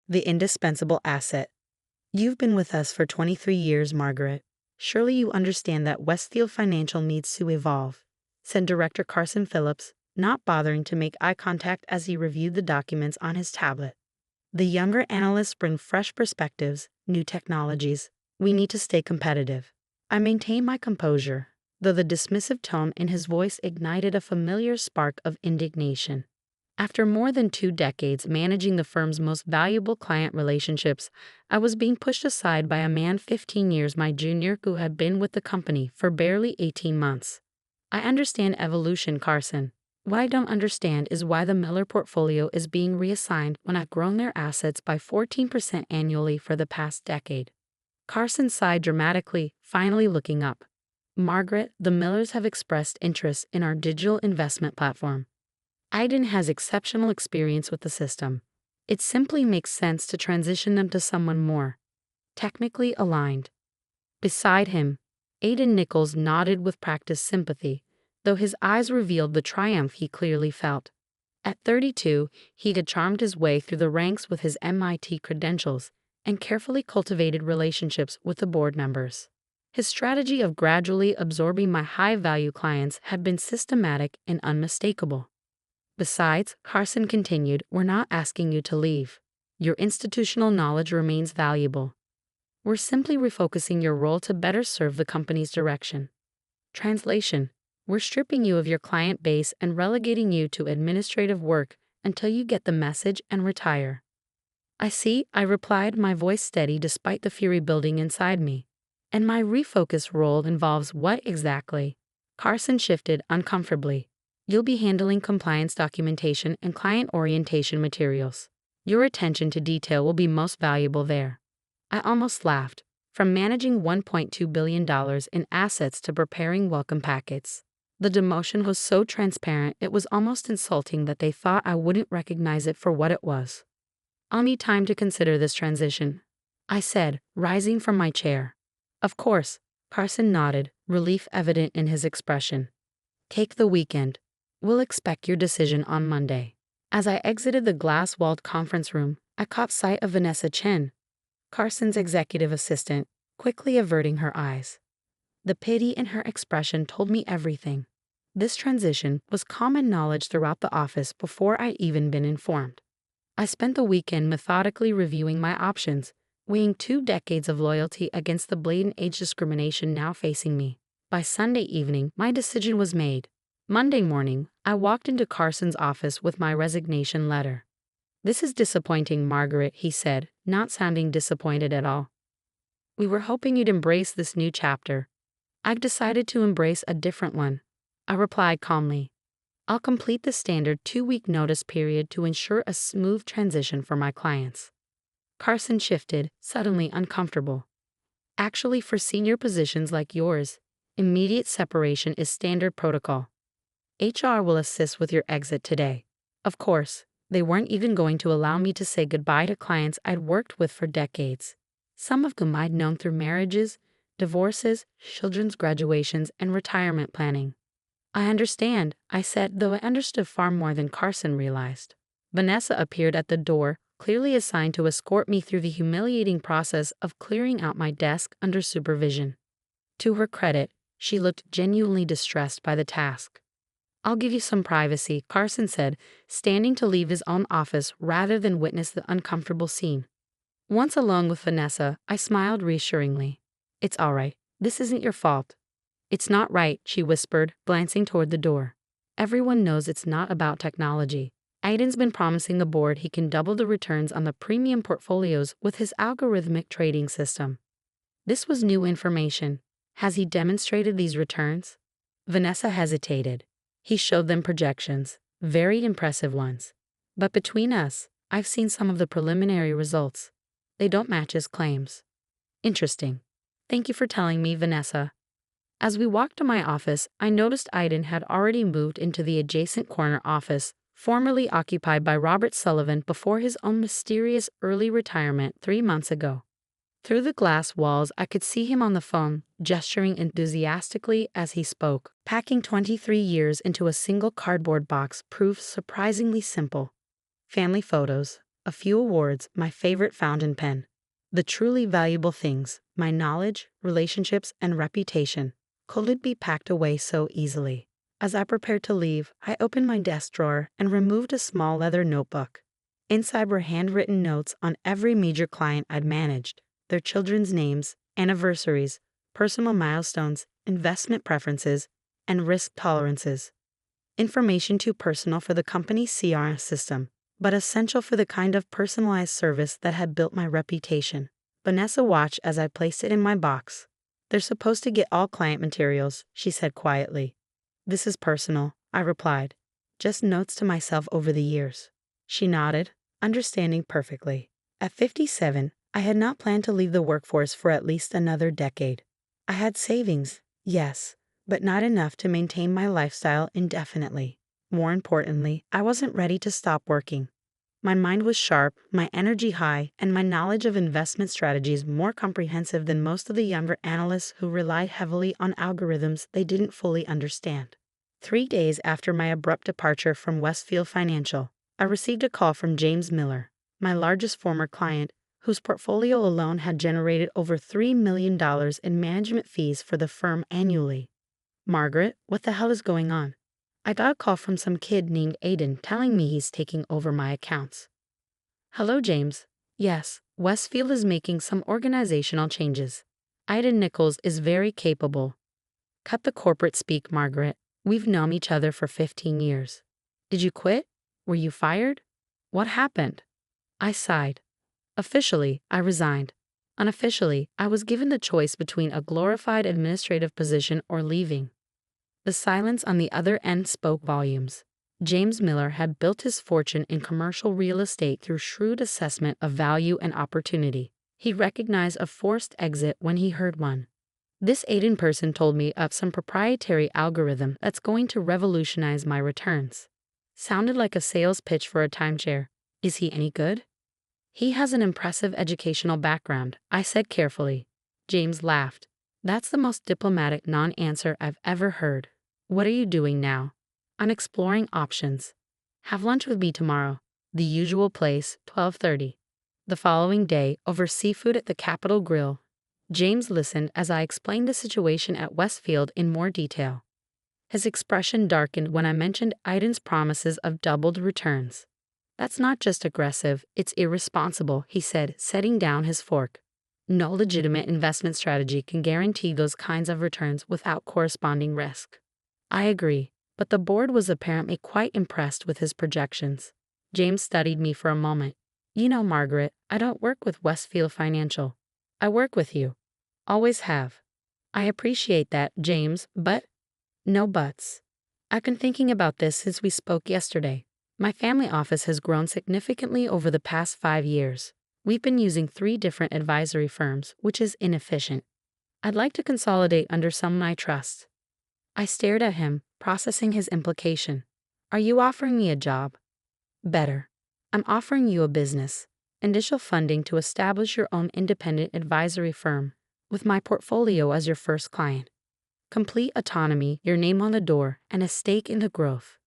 The indispensable asset. You've been with us for 23 years, Margaret. Surely you understand that Westfield Financial needs to evolve, said Director Carson Phillips, not bothering to make eye contact as he reviewed the documents on his tablet. The younger analysts bring fresh perspectives, new technologies. We need to stay competitive. I maintained my composure, though the dismissive tone in his voice ignited a familiar spark of indignation. After more than 2 decades managing the firm's most valuable client relationships, I was being pushed aside by a man 15 years my junior who had been with the company for barely 18 months. I understand evolution, Carson. What I don't understand is why the Miller portfolio is being reassigned when I've grown their assets by 14% annually for the past decade. Carson sighed dramatically, finally looking up. Margaret, the Millers have expressed interest in our digital investment platform. Aiden has exceptional experience with the system. It simply makes sense to transition them to someone more technically aligned. Beside him, Aiden Nichols nodded with practiced sympathy, though his eyes revealed the triumph he clearly felt. At 32, he had charmed his way through the ranks with his MIT credentials and carefully cultivated relationships with the board members. His strategy of gradually absorbing my high-value clients had been systematic and unmistakable. Besides, Carson continued, we're not asking you to leave. Your institutional knowledge remains valuable. We're simply refocusing your role to better serve the company's direction. Translation: we're stripping you of your client base and relegating you to administrative work until you get the message and retire. I see, I replied, my voice steady despite the fury building inside me. And my refocus role involves what exactly? Carson shifted uncomfortably. You'll be handling compliance documentation and client orientation materials. Your attention to detail will be most valuable there. I almost laughed. From managing $1.2 billion in assets to preparing welcome packets. The demotion was so transparent it was almost insulting that they thought I wouldn't recognize it for what it was. I'll need time to consider this transition, I said, rising from my chair. Of course, Carson nodded, relief evident in his expression. Take the weekend. We'll expect your decision on Monday. As I exited the glass-walled conference room, I caught sight of Vanessa Chen, Carson's executive assistant, quickly averting her eyes. The pity in her expression told me everything. This transition was common knowledge throughout the office before I'd even been informed. I spent the weekend methodically reviewing my options, weighing 2 decades of loyalty against the blatant age discrimination now facing me. By Sunday evening, my decision was made. Monday morning, I walked into Carson's office with my resignation letter. This is disappointing, Margaret, he said, not sounding disappointed at all. We were hoping you'd embrace this new chapter. I've decided to embrace a different one, I replied calmly. I'll complete the standard 2-week notice period to ensure a smooth transition for my clients. Carson shifted, suddenly uncomfortable. Actually, for senior positions like yours, immediate separation is standard protocol. HR will assist with your exit today. Of course, they weren't even going to allow me to say goodbye to clients I'd worked with for decades, some of whom I'd known through marriages, divorces, children's graduations, and retirement planning. I understand, I said, though I understood far more than Carson realized. Vanessa appeared at the door, clearly assigned to escort me through the humiliating process of clearing out my desk under supervision. To her credit, she looked genuinely distressed by the task. I'll give you some privacy, Carson said, standing to leave his own office rather than witness the uncomfortable scene. Once alone with Vanessa, I smiled reassuringly. It's all right. This isn't your fault. It's not right, she whispered, glancing toward the door. Everyone knows it's not about technology. Aiden's been promising the board he can double the returns on the premium portfolios with his algorithmic trading system. This was new information. Has he demonstrated these returns? Vanessa hesitated. He showed them projections, very impressive ones. But between us, I've seen some of the preliminary results. They don't match his claims. Interesting. Thank you for telling me, Vanessa. As we walked to my office, I noticed Aiden had already moved into the adjacent corner office, formerly occupied by Robert Sullivan before his own mysterious early retirement 3 months ago. Through the glass walls, I could see him on the phone, gesturing enthusiastically as he spoke. Packing 23 years into a single cardboard box proved surprisingly simple. Family photos, a few awards, my favorite fountain pen. The truly valuable things, my knowledge, relationships, and reputation, couldn't be packed away so easily. As I prepared to leave, I opened my desk drawer and removed a small leather notebook. Inside were handwritten notes on every major client I'd managed, their children's names, anniversaries, personal milestones, investment preferences, and risk tolerances. Information too personal for the company's CRM system, but essential for the kind of personalized service that had built my reputation. Vanessa watched as I placed it in my box. "They're supposed to get all client materials," she said quietly. "This is personal," I replied. "Just notes to myself over the years." She nodded, understanding perfectly. At 57, I had not planned to leave the workforce for at least another decade. I had savings, yes, but not enough to maintain my lifestyle indefinitely. More importantly, I wasn't ready to stop working. My mind was sharp, my energy high, and my knowledge of investment strategies more comprehensive than most of the younger analysts who relied heavily on algorithms they didn't fully understand. 3 days after my abrupt departure from Westfield Financial, I received a call from James Miller, my largest former client, whose portfolio alone had generated over $3 million in management fees for the firm annually. "Margaret, what the hell is going on?" "I got a call from some kid named Aiden telling me he's taking over my accounts." "Hello, James." "Yes, Westfield is making some organizational changes. Aiden Nichols is very capable." "Cut the corporate speak, Margaret. We've known each other for 15 years. Did you quit? Were you fired? What happened?" I sighed. Officially, I resigned. Unofficially, I was given the choice between a glorified administrative position or leaving. The silence on the other end spoke volumes. James Miller had built his fortune in commercial real estate through shrewd assessment of value and opportunity. He recognized a forced exit when he heard one. "This Aiden person told me of some proprietary algorithm that's going to revolutionize my returns." Sounded like a sales pitch for a timeshare. "Is he any good?" "He has an impressive educational background," I said carefully. James laughed. "That's the most diplomatic non-answer I've ever heard. What are you doing now?" "I'm exploring options." "Have lunch with me tomorrow." The usual place, 12:30. The following day, over seafood at the Capitol Grill, James listened as I explained the situation at Westfield in more detail. His expression darkened when I mentioned Aiden's promises of doubled returns. "That's not just aggressive, it's irresponsible," he said, setting down his fork. "No legitimate investment strategy can guarantee those kinds of returns without corresponding risk." I agree, but the board was apparently quite impressed with his projections. James studied me for a moment. "You know, Margaret, I don't work with Westfield Financial. I work with you. Always have." "I appreciate that, James, but—" "No buts. I've been thinking about this since we spoke yesterday. My family office has grown significantly over the past 5 years. We've been using 3 different advisory firms, which is inefficient. I'd like to consolidate under someone I trust." I stared at him, processing his implication. "Are you offering me a job?" "Better. I'm offering you a business. Initial funding to establish your own independent advisory firm, with my portfolio as your first client. Complete autonomy, your name on the door, and a stake in the growth."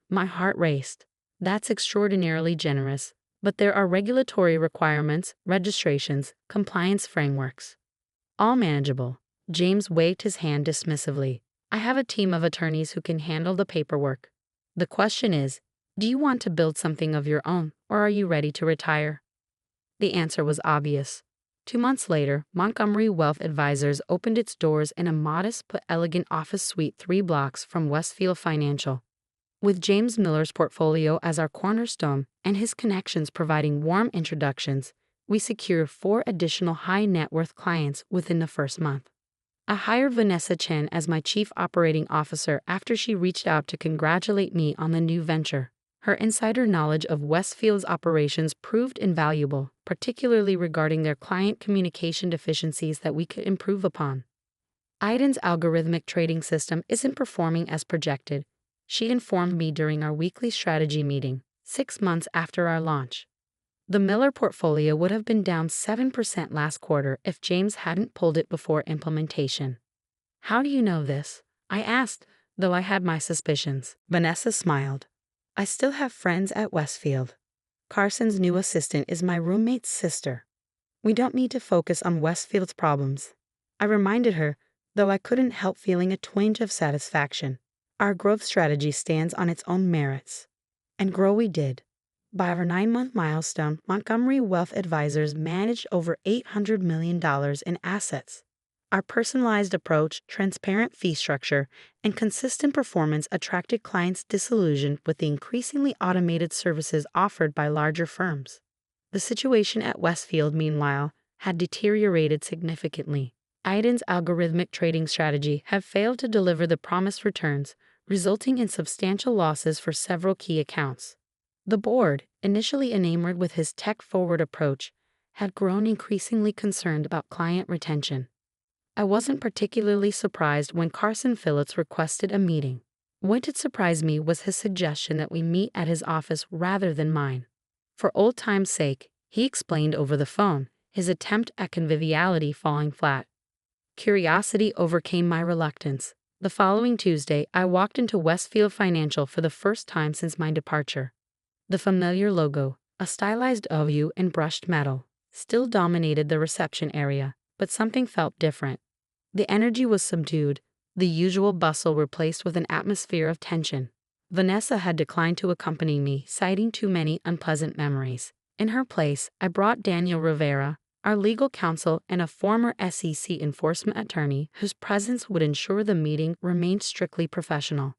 My heart raced. That's extraordinarily generous, but there are regulatory requirements, registrations, compliance frameworks. "All manageable." James waved his hand dismissively. "I have a team of attorneys who can handle the paperwork. The question is, do you want to build something of your own, or are you ready to retire?" The answer was obvious. 2 months later, Montgomery Wealth Advisors opened its doors in a modest but elegant office suite 3 blocks from Westfield Financial. With James Miller's portfolio as our cornerstone and his connections providing warm introductions, we secured 4 additional high-net-worth clients within the first month. I hired Vanessa Chen as my chief operating officer after she reached out to congratulate me on the new venture. Her insider knowledge of Westfield's operations proved invaluable, particularly regarding their client communication deficiencies that we could improve upon. "Aiden's algorithmic trading system isn't performing as projected," she informed me during our weekly strategy meeting, 6 months after our launch. The Miller portfolio would have been down 7% last quarter if James hadn't pulled it before implementation. "How do you know this?" I asked, though I had my suspicions. Vanessa smiled. "I still have friends at Westfield." Carson's new assistant is my roommate's sister. We don't need to focus on Westfield's problems. I reminded her, though I couldn't help feeling a twinge of satisfaction. Our growth strategy stands on its own merits. And grow we did. By our 9-month milestone, Montgomery Wealth Advisors managed over $800 million in assets. Our personalized approach, transparent fee structure, and consistent performance attracted clients disillusioned with the increasingly automated services offered by larger firms. The situation at Westfield, meanwhile, had deteriorated significantly. Aiden's algorithmic trading strategy had failed to deliver the promised returns, resulting in substantial losses for several key accounts. The board, initially enamored with his tech-forward approach, had grown increasingly concerned about client retention. I wasn't particularly surprised when Carson Phillips requested a meeting. What did surprise me was his suggestion that we meet at his office rather than mine. For old time's sake, he explained over the phone, his attempt at conviviality falling flat. Curiosity overcame my reluctance. The following Tuesday, I walked into Westfield Financial for the first time since my departure. The familiar logo, a stylized OU in brushed metal, still dominated the reception area, but something felt different. The energy was subdued, the usual bustle replaced with an atmosphere of tension. Vanessa had declined to accompany me, citing too many unpleasant memories. In her place, I brought Daniel Rivera, our legal counsel and a former SEC enforcement attorney whose presence would ensure the meeting remained strictly professional.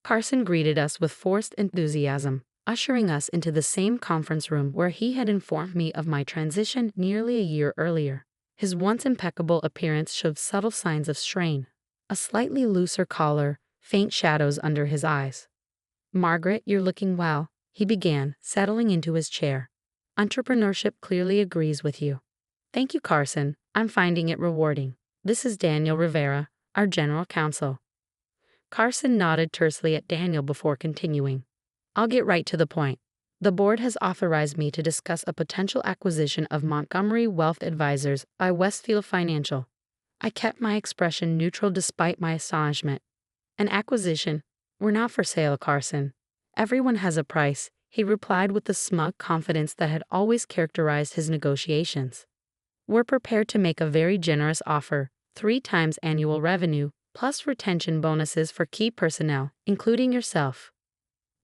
Carson greeted us with forced enthusiasm, ushering us into the same conference room where he had informed me of my transition nearly a year earlier. His once impeccable appearance showed subtle signs of strain, a slightly looser collar, faint shadows under his eyes. "Margaret, you're looking well," he began, settling into his chair. "Entrepreneurship clearly agrees with you." "Thank you, Carson. I'm finding it rewarding. This is Daniel Rivera, our general counsel." Carson nodded tersely at Daniel before continuing. "I'll get right to the point. The board has authorized me to discuss a potential acquisition of Montgomery Wealth Advisors by Westfield Financial." I kept my expression neutral despite my astonishment. "An acquisition? We're not for sale, Carson. Everyone has a price," he replied with the smug confidence that had always characterized his negotiations. "We're prepared to make a very generous offer, 3 times annual revenue, plus retention bonuses for key personnel, including yourself."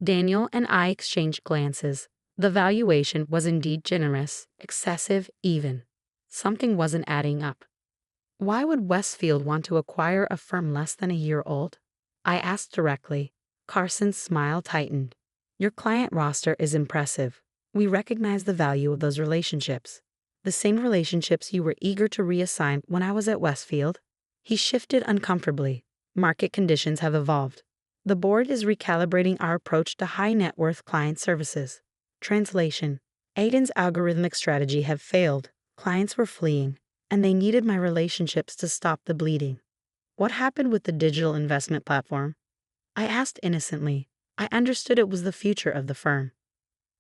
Daniel and I exchanged glances. The valuation was indeed generous, excessive even. Something wasn't adding up. Why would Westfield want to acquire a firm less than a year old? I asked directly. Carson's smile tightened. "Your client roster is impressive. We recognize the value of those relationships. The same relationships you were eager to reassign when I was at Westfield." He shifted uncomfortably. "Market conditions have evolved. The board is recalibrating our approach to high net worth client services." Translation: Aiden's algorithmic strategy had failed, clients were fleeing, and they needed my relationships to stop the bleeding. "What happened with the digital investment platform?" I asked innocently. I understood it was the future of the firm.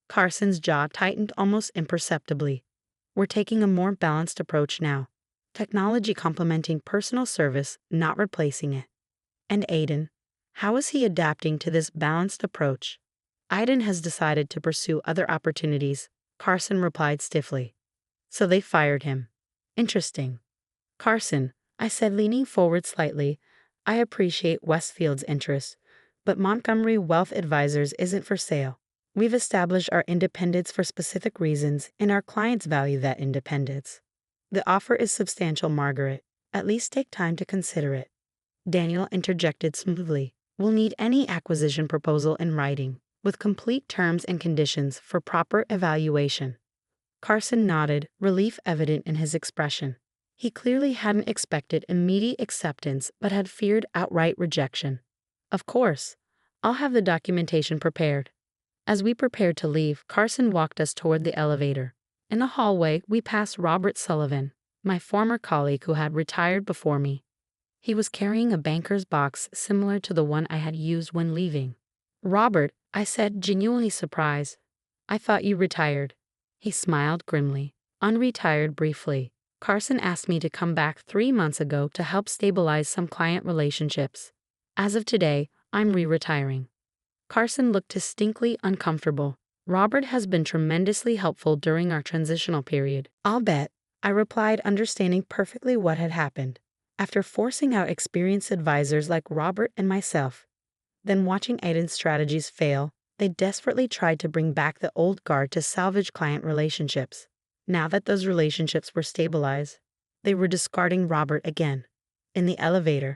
Carson's jaw tightened almost imperceptibly. "We're taking a more balanced approach now. Technology complementing personal service, not replacing it." "And Aiden? How is he adapting to this balanced approach?" "Aiden has decided to pursue other opportunities," Carson replied stiffly. "So they fired him. Interesting." "Carson," I said, leaning forward slightly, "I appreciate Westfield's interest, but Montgomery Wealth Advisors isn't for sale. We've established our independence for specific reasons, and our clients value that independence. The offer is substantial, Margaret. At least take time to consider it." Daniel interjected smoothly. "We'll need any acquisition proposal in writing, with complete terms and conditions for proper evaluation." Carson nodded, relief evident in his expression. He clearly hadn't expected immediate acceptance but had feared outright rejection. "Of course. I'll have the documentation prepared." As we prepared to leave, Carson walked us toward the elevator. In the hallway, we passed Robert Sullivan, my former colleague who had retired before me. He was carrying a banker's box similar to the one I had used when leaving. "Robert," I said, genuinely surprised. "I thought you retired." He smiled grimly. "Unretired briefly. Carson asked me to come back 3 months ago to help stabilize some client relationships. As of today, I'm re-retiring." Carson looked distinctly uncomfortable. Robert has been tremendously helpful during our transitional period. I'll bet, I replied, understanding perfectly what had happened. After forcing out experienced advisors like Robert and myself, then watching Aiden's strategies fail, they desperately tried to bring back the old guard to salvage client relationships. Now that those relationships were stabilized, they were discarding Robert again. In the elevator,